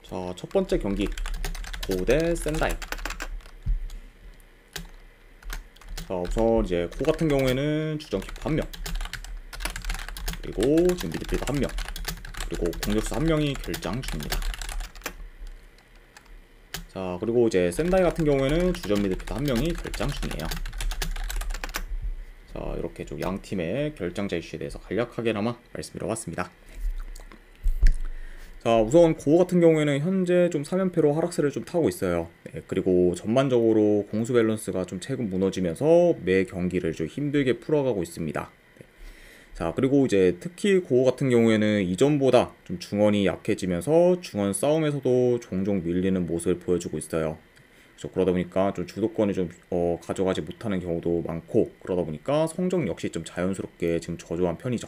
자, 첫 번째 경기 고 대 센다이. 자, 우선 이제 고 같은 경우에는 주전 키퍼 1명, 그리고 지금 미드필더 1명, 그리고 공격수 1명이 결장 중입니다. 자, 그리고 이제 센다이 같은 경우에는 주전 미드필더 1명이 결장 중이에요. 자, 이렇게 좀 양 팀의 결장자 이슈에 대해서 간략하게나마 말씀드려봤습니다. 자, 우선 고 같은 경우에는 현재 좀 3연패로 하락세를 좀 타고 있어요. 네, 그리고 전반적으로 공수 밸런스가 좀 최근 무너지면서 매 경기를 좀 힘들게 풀어가고 있습니다. 네. 자, 그리고 이제 특히 고 같은 경우에는 이전보다 좀 중원이 약해지면서 중원 싸움에서도 종종 밀리는 모습을 보여주고 있어요. 그래서 그러다 보니까 좀 주도권을 좀 가져가지 못하는 경우도 많고, 그러다 보니까 성적 역시 좀 자연스럽게 지금 저조한 편이죠.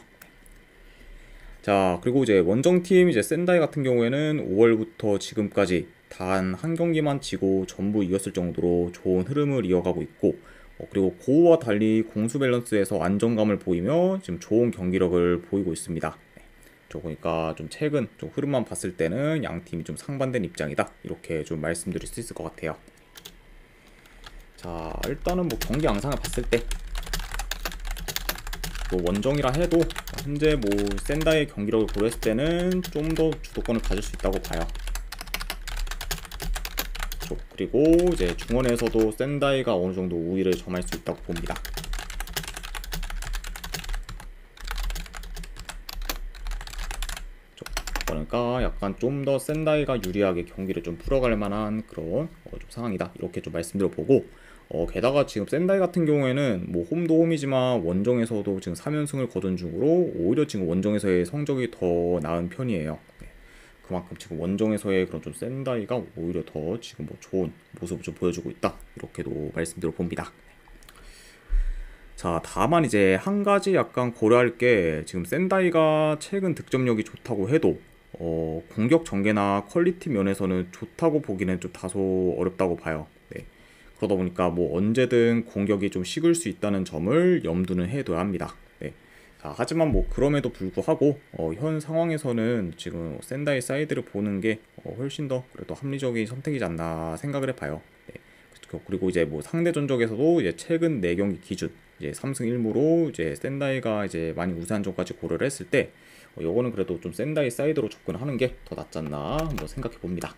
자, 그리고 이제 원정팀 이제 센다이 같은 경우에는 5월부터 지금까지 단 한 경기만 지고 전부 이겼을 정도로 좋은 흐름을 이어가고 있고, 그리고 고우와 달리 공수 밸런스에서 안정감을 보이며 지금 좋은 경기력을 보이고 있습니다. 저 보니까 좀 최근 좀 흐름만 봤을 때는 양 팀이 좀 상반된 입장이다, 이렇게 좀 말씀드릴 수 있을 것 같아요. 자, 일단은 뭐 경기 양상을 봤을 때 뭐 원정이라 해도 현재 뭐 센다이의 경기력을 고려했을 때는 좀 더 주도권을 가질 수 있다고 봐요. 그리고 이제 중원에서도 센다이가 어느 정도 우위를 점할 수 있다고 봅니다. 그러니까 약간 좀 더 센다이가 유리하게 경기를 좀 풀어갈 만한 그런 좀 상황이다, 이렇게 좀 말씀드려 보고, 게다가 지금 센다이 같은 경우에는 뭐 홈도 홈이지만 원정에서도 지금 3연승을 거둔 중으로 오히려 지금 원정에서의 성적이 더 나은 편이에요. 네. 그만큼 지금 원정에서의 그런 좀 센다이가 오히려 더 지금 뭐 좋은 모습을 좀 보여주고 있다, 이렇게도 말씀드려 봅니다. 자, 다만 이제 한 가지 약간 고려할 게, 지금 센다이가 최근 득점력이 좋다고 해도 공격 전개나 퀄리티 면에서는 좋다고 보기는 좀 다소 어렵다고 봐요. 네. 그러다 보니까 뭐 언제든 공격이 좀 식을 수 있다는 점을 염두는 해둬야 합니다. 네. 자, 하지만 뭐 그럼에도 불구하고 현 상황에서는 지금 센다이 사이드를 보는 게 훨씬 더 그래도 합리적인 선택이지 않나 생각을 해봐요. 네. 그리고 이제 뭐 상대 전적에서도 이제 최근 4경기 기준 이제 3승 1무로 이제 센다이가 이제 많이 우세한 점까지 고려를 했을 때, 요거는 그래도 좀 센다이 사이드로 접근하는 게 더 낫지 않나 한번 생각해 봅니다.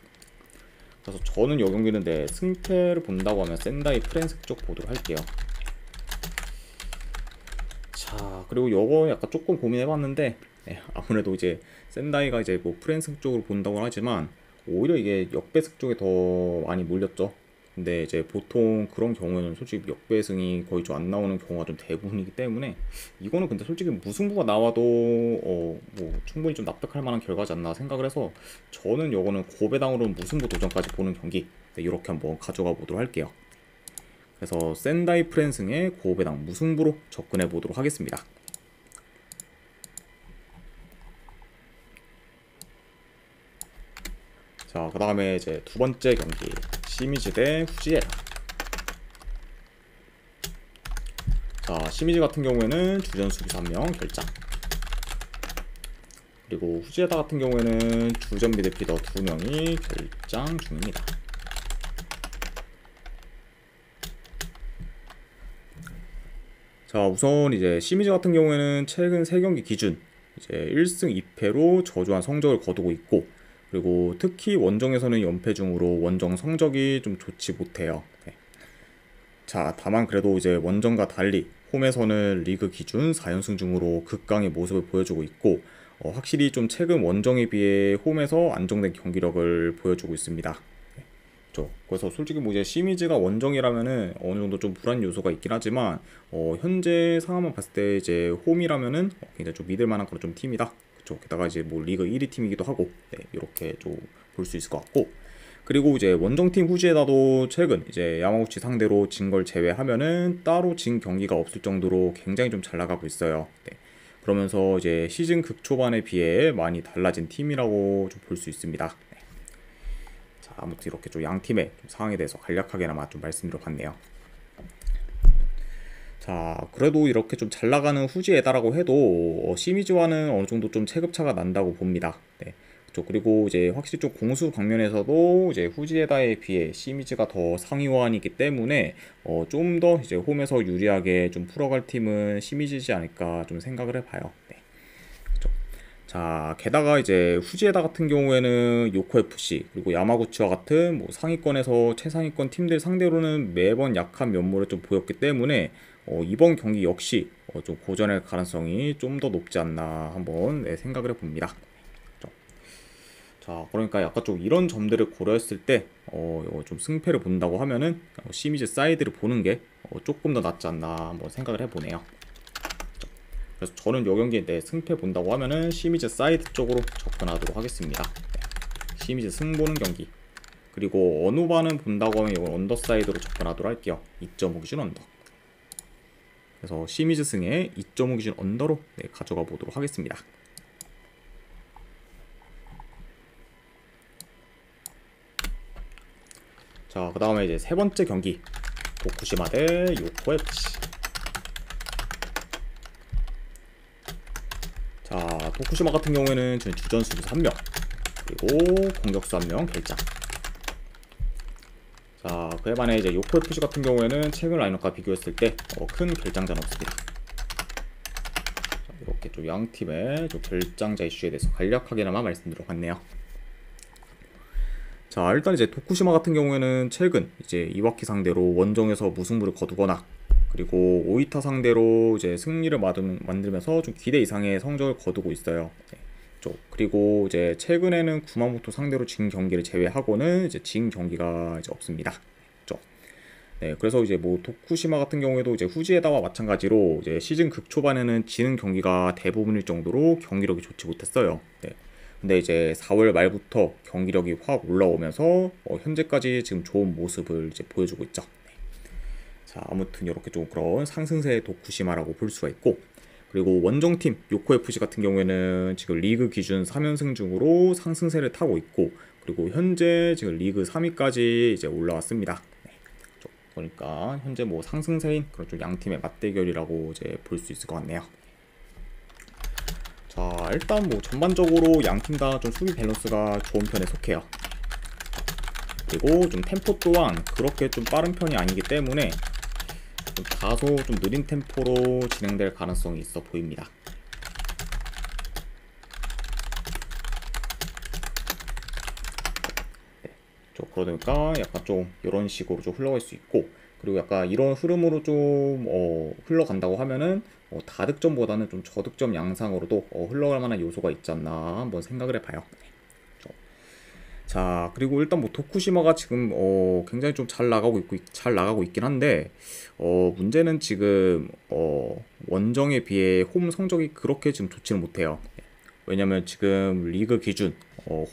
그래서 저는 요 경기는 승패를 본다고 하면 센다이 프랜스 쪽 보도록 할게요. 자, 그리고 요거 약간 조금 고민해봤는데, 아무래도 이제 센다이가 이제 뭐 프랜스 쪽으로 본다고 하지만 오히려 이게 역배승 쪽에 더 많이 몰렸죠. 근데 이제 보통 그런 경우에는 솔직히 역배승이 거의 좀 안 나오는 경우가 좀 대부분이기 때문에, 이거는 근데 솔직히 무승부가 나와도 뭐 충분히 좀 납득할 만한 결과지 않나 생각을 해서, 저는 요거는 고배당으로 무승부 도전까지 보는 경기, 이렇게 한번 가져가 보도록 할게요. 그래서 센다이 프랜승의 고배당 무승부로 접근해 보도록 하겠습니다. 자, 그 다음에 이제 두 번째 경기 시미즈 대 후지에다. 자, 시미즈 같은 경우에는 주전 수비수 1명 결장, 그리고 후지에다 같은 경우에는 주전 미드필더 2명이 결장 중입니다. 자, 우선 이제 시미즈 같은 경우에는 최근 3경기 기준 이제 1승 2패로 저조한 성적을 거두고 있고, 그리고 특히 원정에서는 연패 중으로 원정 성적이 좀 좋지 못해요. 네. 자, 다만 그래도 이제 원정과 달리 홈에서는 리그 기준 4연승 중으로 극강의 모습을 보여주고 있고, 확실히 좀 최근 원정에 비해 홈에서 안정된 경기력을 보여주고 있습니다. 그래서 솔직히 뭐 이제 시미즈가 원정이라면은 어느 정도 좀 불안 요소가 있긴 하지만, 현재 상황만 봤을 때 이제 홈이라면은 굉장히 좀 믿을 만한 그런 좀 팀이다. 그쵸. 게다가 이제 뭐 리그 1위 팀이기도 하고, 네, 이렇게 좀 볼 수 있을 것 같고, 그리고 이제 원정팀 후지에다도 최근 이제 야마구치 상대로 진 걸 제외하면은 따로 진 경기가 없을 정도로 굉장히 좀 잘 나가고 있어요. 네. 그러면서 이제 시즌 극초반에 비해 많이 달라진 팀이라고 좀 볼 수 있습니다. 아무튼 이렇게 좀 양 팀의 상황에 대해서 간략하게나마 좀 말씀드려 봤네요. 자, 그래도 이렇게 좀 잘 나가는 후지에다라고 해도 시미즈와는 어느 정도 좀 체급차가 난다고 봅니다. 네. 그리고 이제 확실히 좀 공수 방면에서도 이제 후지에다에 비해 시미즈가 더 상위권이기 때문에 좀 더 이제 홈에서 유리하게 좀 풀어갈 팀은 시미즈지 않을까 좀 생각을 해봐요. 네. 그쵸. 자, 게다가 이제 후지에다 같은 경우에는 요코 FC 그리고 야마구치와 같은 뭐 상위권에서 최상위권 팀들 상대로는 매번 약한 면모를 좀 보였기 때문에 이번 경기 역시 좀 고전할 가능성이 좀 더 높지 않나 한번 생각을 해봅니다. 자, 그러니까 약간 좀 이런 점들을 고려했을 때, 좀 승패를 본다고 하면은, 시미즈 사이드를 보는 게, 조금 더 낫지 않나 한번 생각을 해보네요. 그래서 저는 이 경기에 내 승패 본다고 하면은, 시미즈 사이드 쪽으로 접근하도록 하겠습니다. 네. 시미즈 승 보는 경기. 그리고 어느 반은 본다고 하면 이건 언더 사이드로 접근하도록 할게요. 2.5 기준 언더. 그래서 시미즈 승에 2.5 기준 언더로 가져가 보도록 하겠습니다. 자, 그 다음에 이제 세 번째 경기 도쿠시마 대 요코 FC. 자, 도쿠시마 같은 경우에는 지금 주전 수비수 1명 그리고 공격수 1명 결장. 자, 그에 반해 이제 요코 FC 같은 경우에는 최근 라인업과 비교했을 때 큰 결장자는 없습니다. 자, 이렇게 좀 양 팀의 좀 결장자 이슈에 대해서 간략하게나마 말씀드려 봤네요. 자, 일단 이제 도쿠시마 같은 경우에는 최근 이제 이와키 상대로 원정에서 무승부를 거두거나 그리고 오이타 상대로 이제 승리를 만들면서 좀 기대 이상의 성적을 거두고 있어요. 네. 그리고 이제 최근에는 구마모토 상대로 진 경기를 제외하고는 이제 진 경기가 이제 없습니다. 네, 그래서 이제 뭐 도쿠시마 같은 경우에도 이제 후지에다와 마찬가지로 이제 시즌 극초반에는 지는 경기가 대부분일 정도로 경기력이 좋지 못했어요. 네. 근데 이제 4월 말부터 경기력이 확 올라오면서 현재까지 지금 좋은 모습을 이제 보여주고 있죠. 네. 자, 아무튼 이렇게 좀 그런 상승세의 도쿠시마라고 볼 수가 있고, 그리고 원정팀 요코 FC 같은 경우에는 지금 리그 기준 3연승 중으로 상승세를 타고 있고, 그리고 현재 지금 리그 3위까지 이제 올라왔습니다. 네. 그러니까 현재 뭐 상승세인 그런 좀 양 팀의 맞대결이라고 이제 볼 수 있을 것 같네요. 자, 일단 뭐 전반적으로 양 팀 다 좀 수비 밸런스가 좋은 편에 속해요. 그리고 좀 템포 또한 그렇게 좀 빠른 편이 아니기 때문에 좀 다소 좀 느린 템포로 진행될 가능성이 있어 보입니다. 네, 그러니까 약간 좀 이런 식으로 좀 흘러갈 수 있고, 그리고 약간 이런 흐름으로 좀 흘러간다고 하면은 다득점보다는 좀 저득점 양상으로도 흘러갈 만한 요소가 있지 않나 한번 생각을 해봐요. 자, 그리고 일단 뭐 도쿠시마가 지금 굉장히 좀 잘 나가고 있긴 한데 문제는 지금 원정에 비해 홈 성적이 그렇게 지금 좋지는 못해요. 왜냐면 지금 리그 기준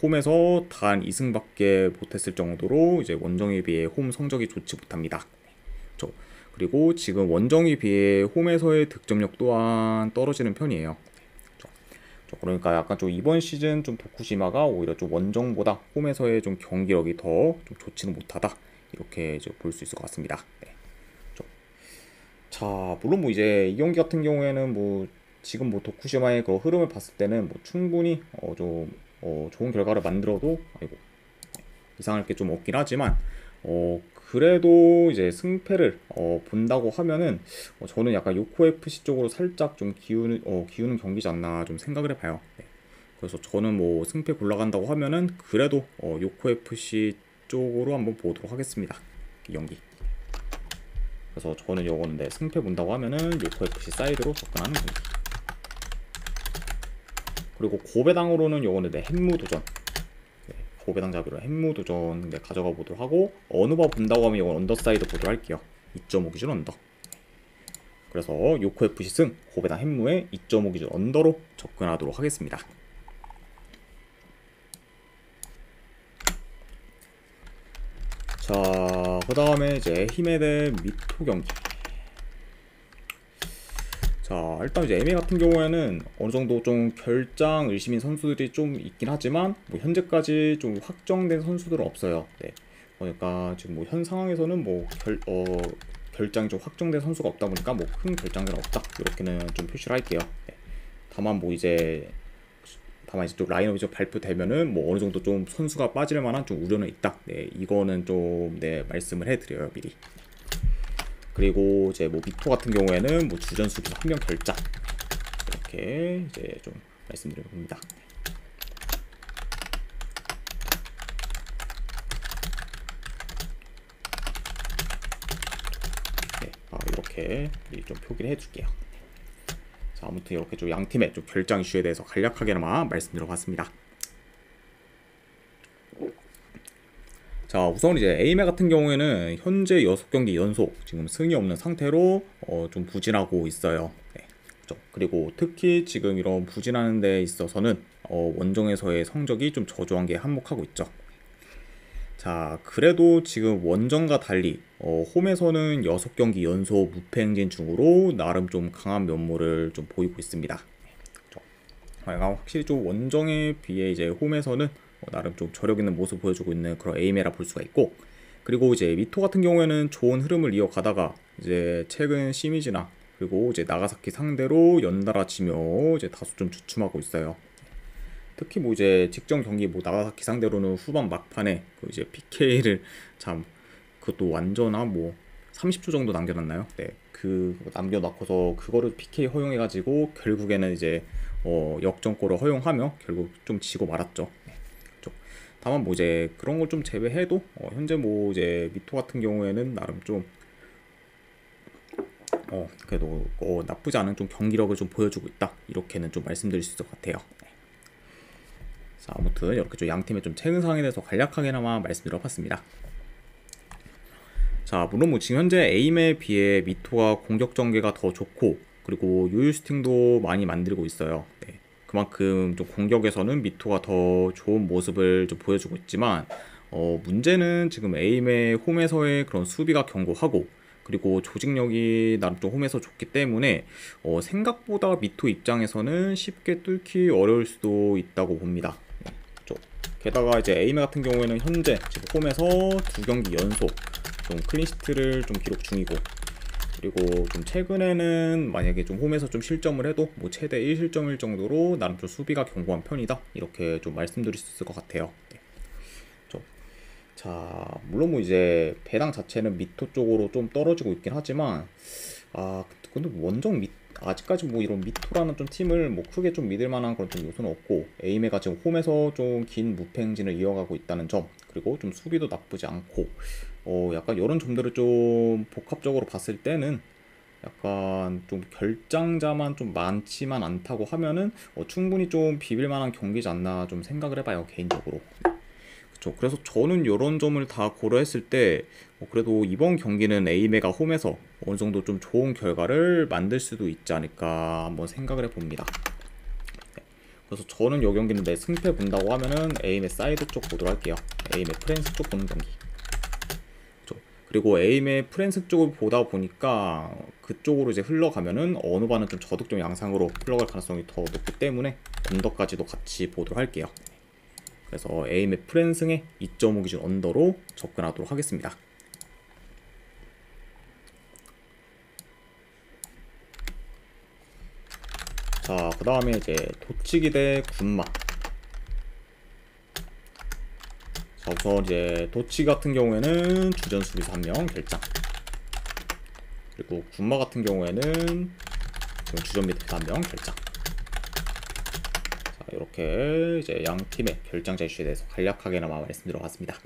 홈에서 단 2승밖에 못했을 정도로 이제 원정에 비해 홈 성적이 좋지 못합니다. 그리고 지금 원정에 비해 홈에서의 득점력 또한 떨어지는 편이에요. 그러니까 약간 좀 이번 시즌 좀 도쿠시마가 오히려 좀 원정보다 홈에서의 좀 경기력이 더 좀 좋지는 못하다, 이렇게 이제 볼 수 있을 것 같습니다. 네. 자, 물론 뭐 이제 이 경기 같은 경우에는 뭐 지금 뭐 도쿠시마의 그 흐름을 봤을 때는 뭐 충분히 좀 좋은 결과를 만들어도 이상할 게 좀 없긴 하지만 그래도 이제 승패를 본다고 하면은 저는 약간 요코 FC 쪽으로 살짝 좀 기우는 경기지 않나 좀 생각을 해봐요. 네. 그래서 저는 뭐 승패 골라간다고 하면은 그래도 요코 FC 쪽으로 한번 보도록 하겠습니다. 이 경기. 그래서 저는 요거는 승패 본다고 하면은 요코 FC 사이드로 접근하는 경기. 그리고 고배당으로는 요거는 햄무 도전. 고배당 잡이로 햄무 도전 가져가 보도록 하고, 어느 바 본다고 하면 이건 언더사이드 보도록 할게요. 2.5 기준 언더. 그래서 요코 FC 승 고배당 햄무에 2.5 기준 언더로 접근하도록 하겠습니다. 자, 그 다음에 이제 힘에 대해 미토 경기. 자, 일단 이제 MA 같은 경우에는 어느 정도 좀 결장 의심인 선수들이 좀 있긴 하지만 뭐 현재까지 좀 확정된 선수들은 없어요. 네. 그러니까 지금 뭐 현 상황에서는 뭐 결장이 좀 확정된 선수가 없다 보니까 뭐 큰 결장은 없다, 이렇게는 좀 표시를 할게요. 네. 다만 다만 이제 또 라인업이 좀 발표되면은 뭐 어느 정도 좀 선수가 빠질 만한 좀 우려는 있다. 네, 이거는 좀 네, 말씀을 해드려요 미리. 그리고 이제 뭐 미토 같은 경우에는 뭐 주전 수비 1명 결장 이렇게 이제 좀 말씀드려 봅니다. 네, 이렇게 좀 표기를 해줄게요. 자, 아무튼 이렇게 좀 양 팀의 좀 결장 이슈에 대해서 간략하게나마 말씀드려봤습니다. 자, 우선 이제 에이메 같은 경우에는 현재 6경기 연속 지금 승이 없는 상태로 좀 부진하고 있어요. 네, 그렇죠. 그리고 특히 지금 이런 부진하는 데 있어서는 원정에서의 성적이 좀 저조한 게 한몫하고 있죠. 자, 그래도 지금 원정과 달리 홈에서는 6경기 연속 무패 행진 중으로 나름 좀 강한 면모를 좀 보이고 있습니다. 그렇죠. 확실히 좀 원정에 비해 이제 홈에서는 나름 좀 저력 있는 모습 보여주고 있는 그런 에이메라 볼 수가 있고, 그리고 이제 미토 같은 경우에는 좋은 흐름을 이어가다가 이제 최근 시미즈나 그리고 이제 나가사키 상대로 연달아 지며 이제 다소 좀 주춤하고 있어요. 특히 뭐 이제 직전 경기 뭐 나가사키 상대로는 후반 막판에 그 이제 PK를 참 그것도 완전한 뭐 30초 정도 남겨놨나요? 네, 그 남겨놓고서 그거를 PK 허용해가지고 결국에는 이제 역전골을 허용하며 결국 좀 지고 말았죠. 네, 그렇죠. 다만 뭐 이제 그런 걸 좀 제외해도 현재 뭐 이제 미토 같은 경우에는 나름 좀 그래도 나쁘지 않은 좀 경기력을 좀 보여주고 있다, 이렇게는 좀 말씀드릴 수 있을 것 같아요. 네. 자, 아무튼 이렇게 좀 양팀의 좀 최근 상황에 대해서 간략하게나마 말씀드려봤습니다. 자, 물론 뭐 지금 현재 에임에 비해 미토가 공격 전개가 더 좋고 그리고 유효 슈팅도 많이 만들고 있어요. 네, 그만큼 좀 공격에서는 미토가 더 좋은 모습을 좀 보여주고 있지만 문제는 지금 에임의 홈에서의 그런 수비가 견고하고 그리고 조직력이 나름 좀 홈에서 좋기 때문에 생각보다 미토 입장에서는 쉽게 뚫기 어려울 수도 있다고 봅니다. 네, 게다가 이제 에이메 같은 경우에는 현재 지금 홈에서 2경기 연속 좀 클린시트를 좀 기록 중이고, 그리고 좀 최근에는 만약에 좀 홈에서 좀 실점을 해도 뭐 최대 1실점일 정도로 나름 좀 수비가 견고한 편이다, 이렇게 좀 말씀드릴 수 있을 것 같아요. 네. 자, 물론 뭐 이제 배당 자체는 미토 쪽으로 좀 떨어지고 있긴 하지만 근데 원정 아직까지 뭐 이런 미토라는 좀 팀을 뭐 크게 좀 믿을 만한 그런 좀 요소는 없고, 에이메가 지금 홈에서 좀 긴 무패 행진을 이어가고 있다는 점, 그리고 좀 수비도 나쁘지 않고 약간 이런 점들을 좀 복합적으로 봤을 때는 약간 좀 결장자만 좀 많지만 않다고 하면은 충분히 좀 비빌 만한 경기지 않나 좀 생각을 해봐요, 개인적으로. 그쵸. 그래서 저는 이런 점을 다 고려했을 때 그래도 이번 경기는 에이메가 홈에서 어느 정도 좀 좋은 결과를 만들 수도 있지 않을까 한번 생각을 해봅니다. 네. 그래서 저는 이 경기는 내 승패 본다고 하면은 에이메 사이드 쪽 보도록 할게요. 에이메 프랜스 쪽 보는 경기. 그쵸. 그리고 에이메 프랜스 쪽을 보다 보니까 그쪽으로 이제 흘러가면은 어느 반은 좀 저득점 양상으로 흘러갈 가능성이 더 높기 때문에 언더까지도 같이 보도록 할게요. 그래서 에이메 프랜승의 2.5 기준 언더로 접근하도록 하겠습니다. 자, 그 다음에 이제 도치기 대 군마. 자, 우선 이제 도치기 같은 경우에는 주전 수비수 1명 결장, 그리고 군마 같은 경우에는 주전 미드필더 1명 결장. 이렇게 이제 양 팀의 결장자 이슈에 대해서 간략하게나마 말씀드려봤습니다.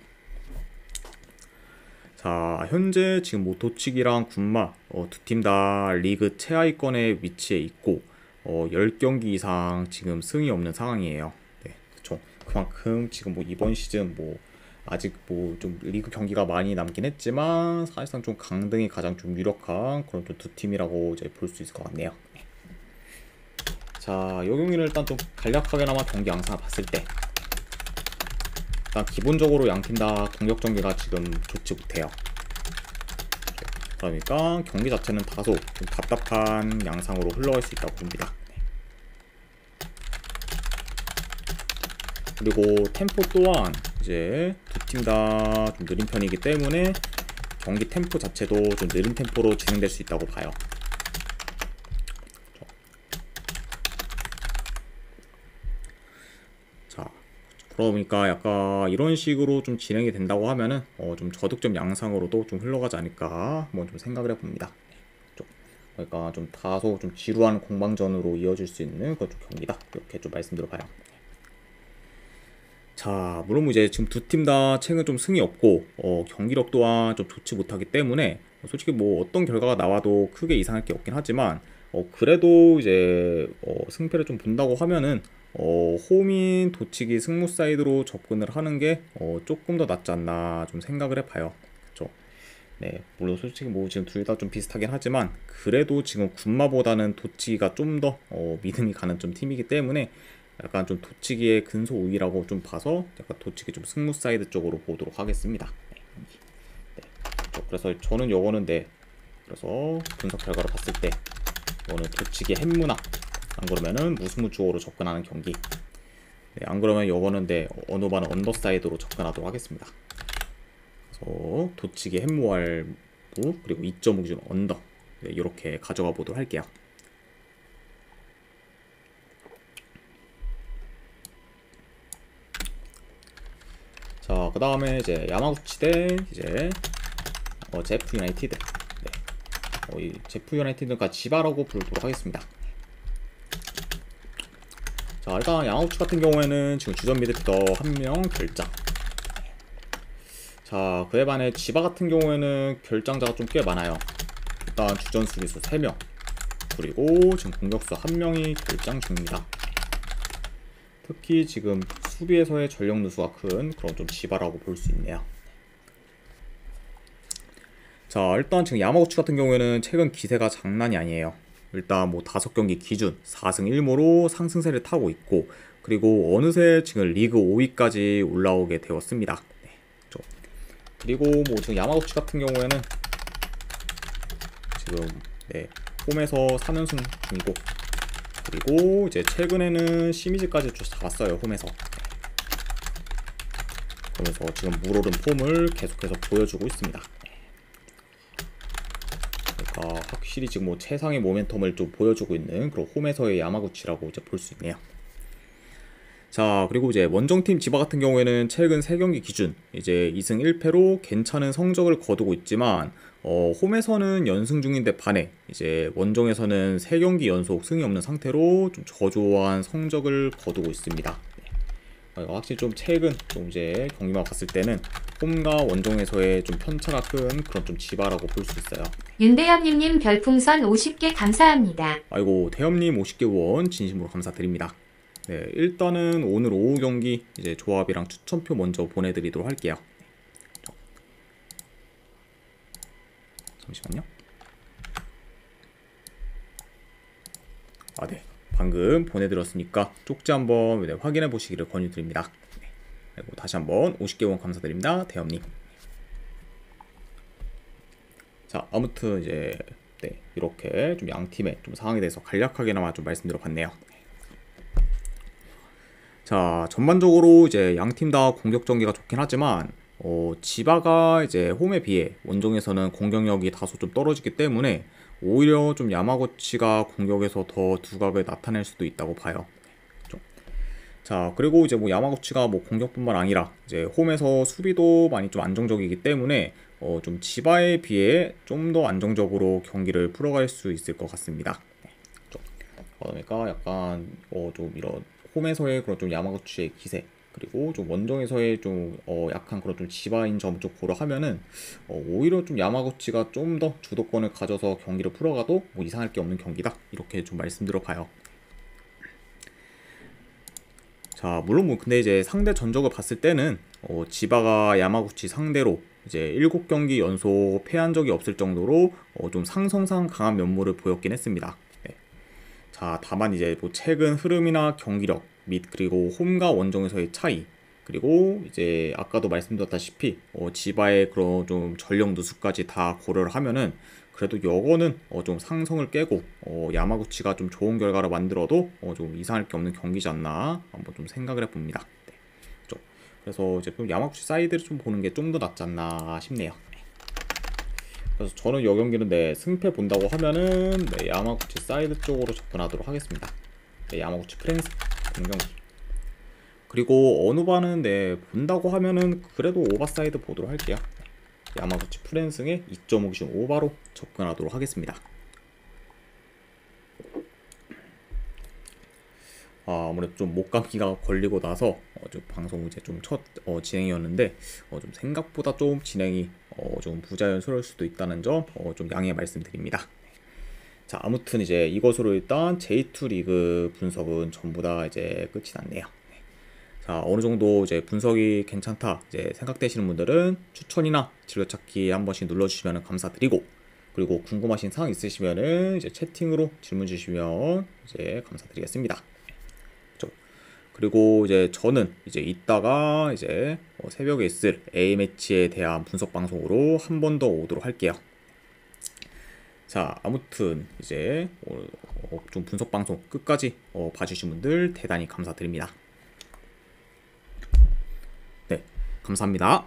자, 현재 지금 뭐 도치기랑 군마 두 팀 다 리그 최하위권에 위치해 있고 10경기 이상 지금 승이 없는 상황이에요. 네, 그렇죠. 그만큼 지금 뭐 이번 시즌 뭐 아직 뭐 좀 리그 경기가 많이 남긴 했지만 사실상 좀 강등이 가장 좀 유력한 그런 좀 두 팀이라고 이제 볼 수 있을 것 같네요. 자, 이 경기를 일단 좀 간략하게나마 경기 양상을 봤을 때 일단 기본적으로 양팀 다 공격 전개가 지금 좋지 못해요. 그러니까 경기 자체는 다소 좀 답답한 양상으로 흘러갈 수 있다고 봅니다. 그리고 템포 또한 이제 두 팀 다 좀 느린 편이기 때문에 경기 템포 자체도 좀 느린 템포로 진행될 수 있다고 봐요. 그러다 보니까 약간 이런 식으로 좀 진행이 된다고 하면은 좀 저득점 양상으로도 좀 흘러가지 않을까 한번 좀 생각을 해봅니다. 그러니까 좀 다소 좀 지루한 공방전으로 이어질 수 있는 그런 좀 경기다, 이렇게 좀 말씀드려봐요. 자, 물론 뭐 이제 지금 두 팀 다 최근 좀 승이 없고 경기력 또한 좀 좋지 못하기 때문에 솔직히 뭐 어떤 결과가 나와도 크게 이상할 게 없긴 하지만 그래도 이제 승패를 좀 본다고 하면은 홈인 도치기 승무 사이드로 접근을 하는 게 조금 더 낫지 않나 좀 생각을 해봐요. 그렇죠? 네, 물론 솔직히 뭐 지금 둘 다 좀 비슷하긴 하지만 그래도 지금 군마보다는 도치기가 좀 더 믿음이 가는 좀 팀이기 때문에 약간 좀 도치기의 근소 우위라고 좀 봐서 약간 도치기 좀 승무 사이드 쪽으로 보도록 하겠습니다. 네. 그래서 저는 요거는 그래서 분석 결과로 봤을 때 이거는 도치기 햄무나, 안 그러면은 무스무 주어로 접근하는 경기. 네, 안 그러면 요거는 어느 반은 언더사이드로 접근하도록 하겠습니다. 그래서 도치기 햄무알무 그리고 2.5 기준 언더, 네, 이렇게 가져가 보도록 할게요. 자, 그 다음에 이제 야마구치 대 이제 제프 유나이티드. 네. 이 제프 유나이티드가 지바라고 부르도록 하겠습니다. 자, 일단 야마구치 같은 경우에는 지금 주전 미드필더 1명 결장. 자, 그에 반해 지바 같은 경우에는 결장자가 좀 꽤 많아요. 일단 주전 수비수 3명, 그리고 지금 공격수 1명이 결장 중입니다. 특히 지금 수비에서의 전력 누수가 큰 그런 좀 지바라고 볼 수 있네요. 자, 일단 지금 야마구치 같은 경우에는 최근 기세가 장난이 아니에요. 일단 뭐 5경기 기준 4승 1무로 상승세를 타고 있고, 그리고 어느새 지금 리그 5위까지 올라오게 되었습니다. 네, 그렇죠. 그리고 뭐 지금 야마구치 같은 경우에는 지금 홈에서 3연승 중이고, 그리고 이제 최근에는 시미즈까지 잡았어요, 홈에서. 그러면서 지금 물오른 폼을 계속해서 보여주고 있습니다. 그러니까 확실히 지금 뭐 최상의 모멘텀을 좀 보여주고 있는 그런 홈에서의 야마구치라고 이제 볼 수 있네요. 자, 그리고 이제 원정팀 지바 같은 경우에는 최근 3경기 기준 이제 2승 1패로 괜찮은 성적을 거두고 있지만 홈에서는 연승 중인데 반해 이제 원정에서는 3경기 연속 승이 없는 상태로 좀 저조한 성적을 거두고 있습니다. 확실히 좀 최근 좀 이제 경기만 봤을 때는 홈과 원정에서의 좀 편차가 큰 그런 좀 지바라고 볼 수 있어요. 윤대엽님 별풍선 50개 감사합니다. 아이고, 대엽님 50개 원 진심으로 감사드립니다. 네, 일단은 오늘 오후 경기 이제 조합이랑 추천표 먼저 보내드리도록 할게요. 잠시만요. 네, 방금 보내드렸으니까 쪽지 한번 확인해 보시기를 권유드립니다. 네, 그리고 다시 한번 50개 원 감사드립니다, 대엽님. 자, 아무튼 이제 이렇게 좀 양 팀의 좀 상황에 대해서 간략하게나마 좀 말씀드려봤네요. 자, 전반적으로 이제 양 팀 다 공격 전개가 좋긴 하지만 지바가 이제 홈에 비해 원정에서는 공격력이 다소 좀 떨어지기 때문에 오히려 좀 야마구치가 공격에서 더 두각을 나타낼 수도 있다고 봐요. 그렇죠? 자, 그리고 이제 뭐 야마구치가 뭐 공격뿐만 아니라 이제 홈에서 수비도 많이 좀 안정적이기 때문에 좀 지바에 비해 좀 더 안정적으로 경기를 풀어갈 수 있을 것 같습니다. 그렇죠? 그러니까 약간 좀 이런 홈에서의 그런 좀 야마구치의 기세, 그리고 좀 원정에서의 좀 약한 그런 좀 지바인 점 쪽 고려하면은 오히려 좀 야마구치가 좀 더 주도권을 가져서 경기를 풀어가도 뭐 이상할 게 없는 경기다, 이렇게 좀 말씀드려봐요. 자, 물론 뭐 근데 이제 상대 전적을 봤을 때는 지바가 야마구치 상대로 이제 7경기 연속 패한 적이 없을 정도로 좀 상성상 강한 면모를 보였긴 했습니다. 네. 자, 다만 이제 뭐 최근 흐름이나 경기력 및 그리고 홈과 원정에서의 차이, 그리고 이제 아까도 말씀드렸다시피 지바의 그런 좀 전력 누수까지 다 고려를 하면은 그래도 이거는 좀 상성을 깨고 야마구치가 좀 좋은 결과를 만들어도 좀 이상할 게 없는 경기지 않나 한번 좀 생각을 해봅니다. 네. 그렇죠? 그래서 이제 좀 야마구치 사이드를 좀 보는 게 좀 더 낫지 않나 싶네요. 그래서 저는 이 경기는 승패 본다고 하면은 야마구치 사이드 쪽으로 접근하도록 하겠습니다. 야마구치 프렌스 공경기. 그리고 어느 바는 본다고 하면은 그래도 오버사이드 보도록 할게요. 야마구치 프랜승의 2.5 기준 오바로 접근하도록 하겠습니다. 아무래도 좀 목감기가 걸리고 나서 좀 방송 이제 좀 첫 진행이었는데 좀 생각보다 좀 진행이 좀 부자연스러울 수도 있다는 점 좀 양해 말씀드립니다. 자, 아무튼 이제 이것으로 일단 J2 리그 분석은 전부 다 이제 끝이 났네요. 자, 어느 정도 이제 분석이 괜찮다 이제 생각되시는 분들은 추천이나 즐겨찾기 한 번씩 눌러주시면 감사드리고, 그리고 궁금하신 사항 있으시면은 이제 채팅으로 질문 주시면 이제 감사드리겠습니다. 그리고 이제 저는 이제 이따가 이제 새벽에 있을 A매치에 대한 분석 방송으로 한 번 더 오도록 할게요. 자, 아무튼 이제 좀 분석 방송 끝까지 봐주신 분들 대단히 감사드립니다. 네, 감사합니다.